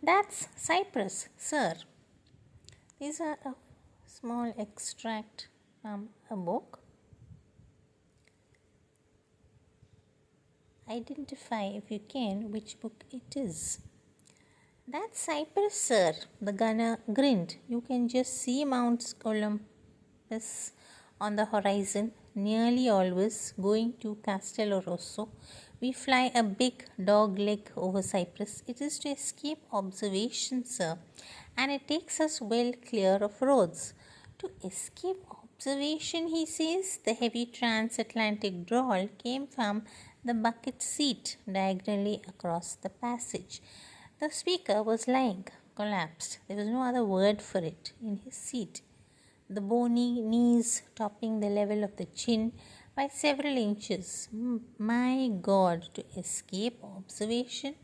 That's Cyprus, sir. These are a small extract from a book. Identify, if you can, which book it is. That's Cyprus, sir. The gunner grinned. You can just see Mount Olympus on the horizon, nearly always going to Castello Rosso. We fly a big dog leg over Cyprus. It is to escape observation, sir, and it takes us well clear of roads. To escape observation, he says. The heavy transatlantic drawl came from the bucket seat diagonally across the passage. The speaker was lying, collapsed. There was no other word for it, in his seat, the bony knees topping the level of the chin by several inches. My God, to escape observation,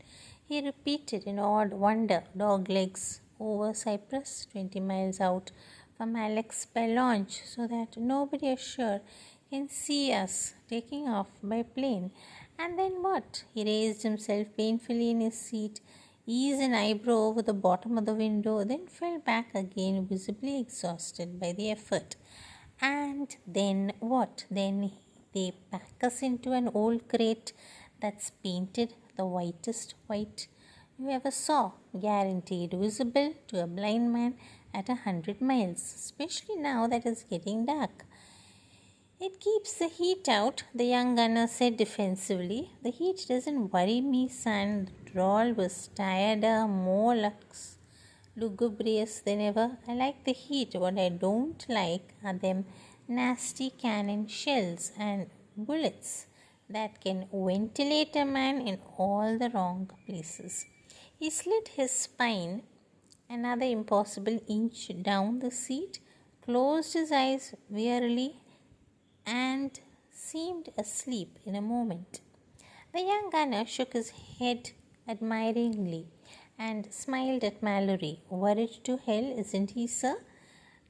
he repeated in odd wonder. Dog legs over Cyprus, 20 miles out from Alex by launch, so that nobody ashore can see us taking off by plane. And then what? He raised himself painfully in his seat, eased an eyebrow over the bottom of the window, then fell back again, visibly exhausted by the effort. And then what? Then they pack us into an old crate that's painted the whitest white you ever saw, guaranteed visible to a blind man at 100 miles, especially now that it's getting dark. It keeps the heat out, the young gunner said defensively. The heat doesn't worry me, son. The drawl was tireder, more lugubrious than ever. I like the heat. What I don't like are them nasty cannon shells and bullets that can ventilate a man in all the wrong places. He slid his spine another impossible inch down the seat, closed his eyes wearily, and seemed asleep in a moment. The young gunner shook his head admiringly and smiled at Mallory. Worried to hell, isn't he, sir?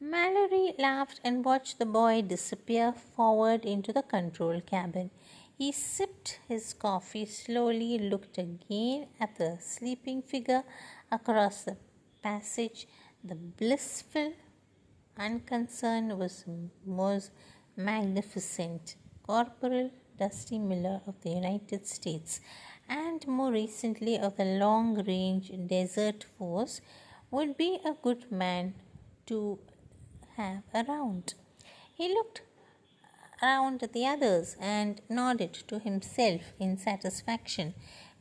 Mallory laughed and watched the boy disappear forward into the control cabin. He sipped his coffee slowly, looked again at the sleeping figure across the passage. The blissful unconcern was magnificent. Corporal Dusty Miller of the United States, and more recently of the Long Range Desert Force, would be a good man to have around. He looked around at the others and nodded to himself in satisfaction.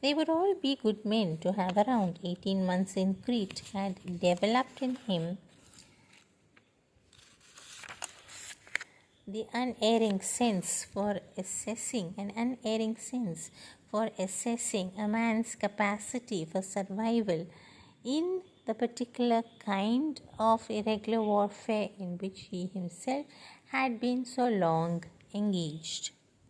They would all be good men to have around. 18 months in Crete had developed in him the unerring sense for assessing a man's capacity for survival in the particular kind of irregular warfare in which he himself had been so long engaged.